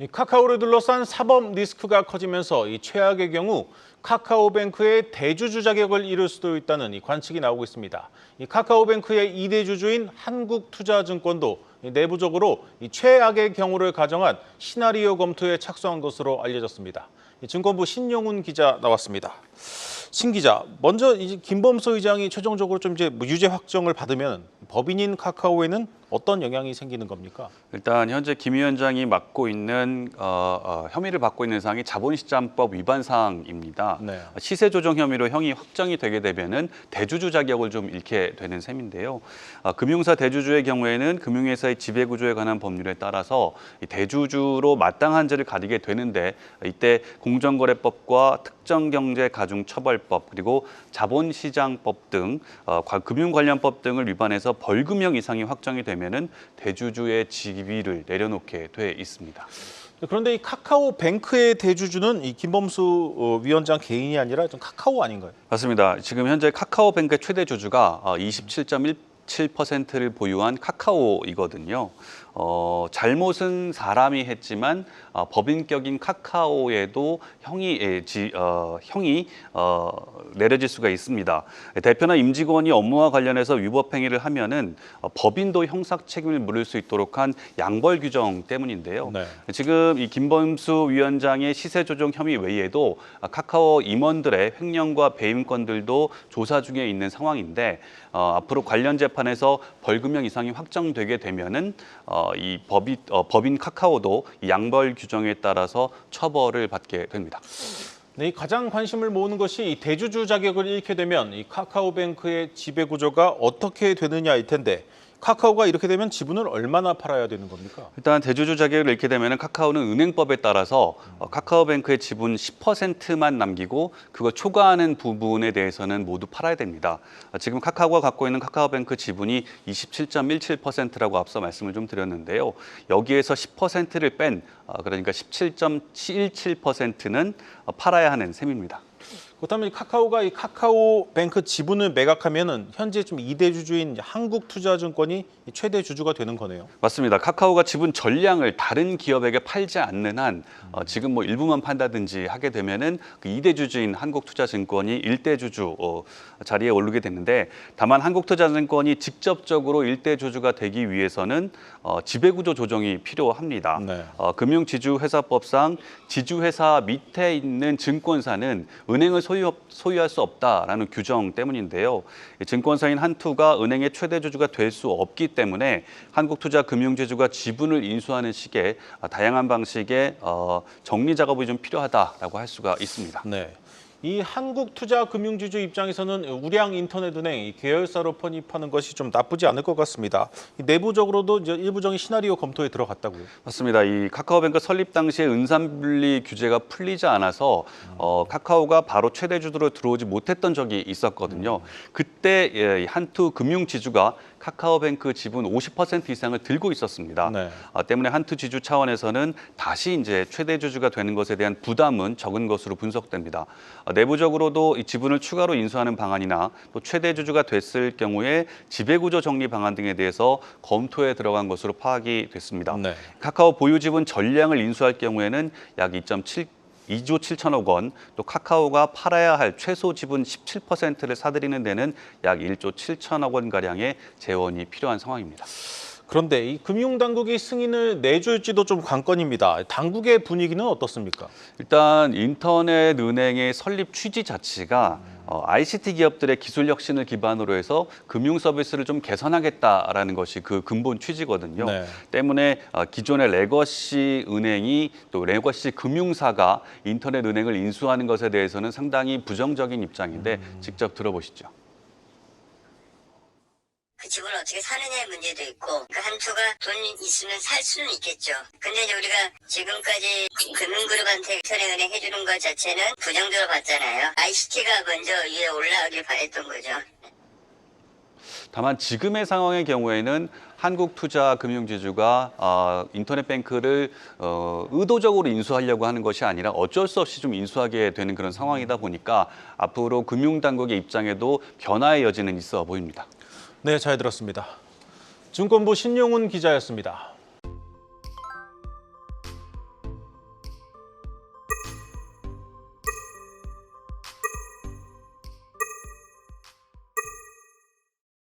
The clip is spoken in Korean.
이 카카오를 둘러싼 사법 리스크가 커지면서 이 최악의 경우 카카오뱅크의 대주주 자격을 잃을 수도 있다는 이 관측이 나오고 있습니다. 이 카카오뱅크의 2대주주인 한국투자증권도 내부적으로 이 최악의 경우를 가정한 시나리오 검토에 착수한 것으로 알려졌습니다. 증권부 신용훈 기자 나왔습니다. 신 기자, 먼저 이제 김범수 의장이 최종적으로 좀 이제 유죄 확정을 받으면 법인인 카카오에는 어떤 영향이 생기는 겁니까? 일단 현재 김 위원장이 맡고 있는 혐의를 받고 있는 사항이 자본시장법 위반 사항입니다. 네. 시세 조정 혐의로 형이 확정이 되게 되면은 대주주 자격을 좀 잃게 되는 셈인데요. 금융사 대주주의 경우에는 금융회사의 지배 구조에 관한 법률에 따라서 대주주로 마땅한 죄를 가리게 되는데 이때 공정거래법과 특정경제가중처벌법 그리고 자본시장법 등 금융관련법 등을 위반해서 벌금형 이상이 확정이 되면은 대주주의 지위를 내려놓게 돼 있습니다. 그런데 이 카카오뱅크의 대주주는 이 김범수 위원장 개인이 아니라 좀 카카오 아닌가요? 맞습니다. 지금 현재 카카오뱅크의 최대 주주가 27.17%를 보유한 카카오이거든요. 잘못은 사람이 했지만 법인격인 카카오에도 형이 내려질 수가 있습니다. 대표나 임직원이 업무와 관련해서 위법 행위를 하면은 법인도 형사 책임을 물을 수 있도록 한 양벌 규정 때문인데요. 네. 지금 이 김범수 위원장의 시세 조정 혐의 외에도 카카오 임원들의 횡령과 배임권들도 조사 중에 있는 상황인데 앞으로 관련 재판에서 벌금형 이상이 확정되게 되면은 이 법인 카카오도 이 양벌 규정에 따라서 처벌을 받게 됩니다. 네, 가장 관심을 모으는 것이 이 대주주 자격을 잃게 되면 이 카카오뱅크의 지배 구조가 어떻게 되느냐일 텐데 카카오가 이렇게 되면 지분을 얼마나 팔아야 되는 겁니까? 일단 대주주 자격을 잃게 되면 카카오는 은행법에 따라서 카카오뱅크의 지분 10%만 남기고 그거 초과하는 부분에 대해서는 모두 팔아야 됩니다. 지금 카카오가 갖고 있는 카카오뱅크 지분이 27.17%라고 앞서 말씀을 좀 드렸는데요. 여기에서 10%를 뺀 그러니까 17.17%는 팔아야 하는 셈입니다. 그렇다면 카카오가 이 카카오뱅크 지분을 매각하면은 현재 좀 2대 주주인 한국투자증권이 최대 주주가 되는 거네요. 맞습니다. 카카오가 지분 전량을 다른 기업에게 팔지 않는 한 지금 뭐 일부만 판다든지 하게 되면은 그 2대 주주인 한국투자증권이 1대 주주 자리에 오르게 되는데 다만 한국투자증권이 직접적으로 1대 주주가 되기 위해서는 지배구조 조정이 필요합니다. 네. 금융지주회사법상 지주회사 밑에 있는 증권사는 은행을 소유할 수 없다라는 규정 때문인데요. 증권사인 한투가 은행의 최대 주주가 될 수 없기 때문에 한국투자금융지주가 지분을 인수하는 식의 다양한 방식의 정리 작업이 좀 필요하다라고 할 수가 있습니다. 네. 이 한국투자금융지주 입장에서는 우량인터넷은행 계열사로 편입하는 것이 좀 나쁘지 않을 것 같습니다. 내부적으로도 이제 일부적인 시나리오 검토에 들어갔다고요. 맞습니다. 이 카카오뱅크 설립 당시에 은산분리 규제가 풀리지 않아서 카카오가 바로 최대 주주로 들어오지 못했던 적이 있었거든요. 그때 한투 금융지주가 카카오뱅크 지분 50% 이상을 들고 있었습니다. 네. 때문에 한투 지주 차원에서는 다시 이제 최대 주주가 되는 것에 대한 부담은 적은 것으로 분석됩니다. 내부적으로도 이 지분을 추가로 인수하는 방안이나 또 최대 주주가 됐을 경우에 지배구조 정리 방안 등에 대해서 검토에 들어간 것으로 파악이 됐습니다. 네. 카카오 보유 지분 전량을 인수할 경우에는 약 2조 7천억 원, 또 카카오가 팔아야 할 최소 지분 17%를 사들이는 데는 약 1조 7천억 원가량의 재원이 필요한 상황입니다. 그런데 이 금융당국이 승인을 내줄지도 좀 관건입니다. 당국의 분위기는 어떻습니까? 일단 인터넷 은행의 설립 취지 자체가 ICT 기업들의 기술 혁신을 기반으로 해서 금융 서비스를 좀 개선하겠다라는 것이 그 근본 취지거든요. 네. 때문에 기존의 레거시 은행이 또 레거시 금융사가 인터넷 은행을 인수하는 것에 대해서는 상당히 부정적인 입장인데 직접 들어보시죠. 그 집을 어떻게 사느냐의 문제도 있고 그 한투가 돈 있으면 살 수는 있겠죠. 근데 이제 우리가 지금까지 금융그룹한테 인터넷은행 해주는 것 자체는 부정적으로 봤잖아요. ICT가 먼저 위에 올라오길 바랬던 거죠. 다만 지금의 상황의 경우에는 한국투자금융지주가 인터넷뱅크를 의도적으로 인수하려고 하는 것이 아니라 어쩔 수 없이 좀 인수하게 되는 그런 상황이다 보니까 앞으로 금융당국의 입장에도 변화의 여지는 있어 보입니다. 네, 잘 들었습니다. 증권부 신용훈 기자였습니다.